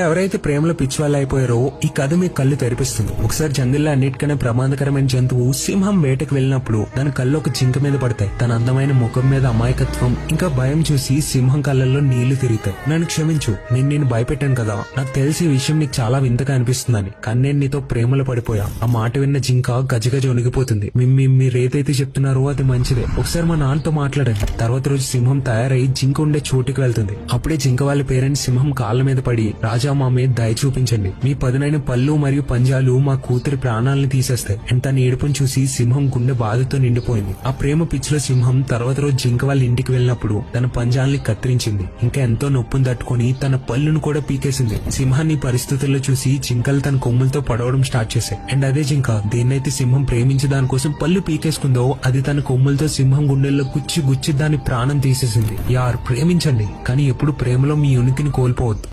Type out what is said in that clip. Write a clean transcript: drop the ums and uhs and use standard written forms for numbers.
ఎవరైతే ప్రేమలో పిచ్చి వాళ్ళు అయిపోయారో ఈ కథ మీకు కళ్ళు తెరిపిస్తుంది. ఒకసారి జంగిల్లో అన్నిటికన్నా ప్రమాదకరమైన జంతువు సింహం వేటకు వెళ్ళినప్పుడు దాని కళ్ళు ఒక జింక మీద పడతాయి. తన అందమైన ముఖం మీద అమాయకత్వం ఇంకా భయం చూసి సింహం కళ్ళల్లో నీళ్లు తిరుగుతాయి. నన్ను క్షమించు, నేను భయపెట్టాను కదా. నాకు తెలిసి ఈ విషయం నీకు చాలా వింతగా అనిపిస్తుందని, కానీ నేను నీతో ప్రేమలో పడిపోయా. ఆ మాట విన్న జింక గజగజ వణిగిపోతుంది. మీరు ఏదైతే చెప్తున్నారో అది మంచిదే, ఒకసారి మా నాన్నతో మాట్లాడండి. తర్వాత రోజు సింహం తయారై జింక ఉండే చోటుకి వెళ్తుంది. అప్పుడే జింక వాళ్ళ పేరెంట్స్ సింహం కాళ్ళ మీద పడి, రాజా మా మీద దయ చూపించండి. మీ పదునైన పళ్ళు మరియు పంజాలు మా కూతురి ప్రాణాలను తీసేస్తాయి. తన ఏడుపును చూసి సింహం గుండె బాధతో నిండిపోయింది. ఆ ప్రేమ పిచ్చిలో సింహం తర్వాత రోజు జింక వాళ్ళ ఇంటికి వెళ్ళినప్పుడు తన పంజాలని కత్తిరించింది. ఇంకా ఎంతో నొప్పును తట్టుకుని తన పళ్ళును కూడా పీకేసింది. సింహాన్ని పరిస్థితుల్లో చూసి జింకలు తన కొమ్ములతో పడవడం స్టార్ట్ చేశాయి. అదే జింక దేన్నైతే సింహం ప్రేమించి దానికోసం పళ్ళు పీకేసుకుందో అది తన కొమ్ములతో సింహం గుండెల్లో గుచ్చి దాని ప్రాణం తీసేసింది. యార్, ప్రేమించండి, కానీ ఎప్పుడు ప్రేమలో మీ ఉనికిని కోల్పోవద్దు.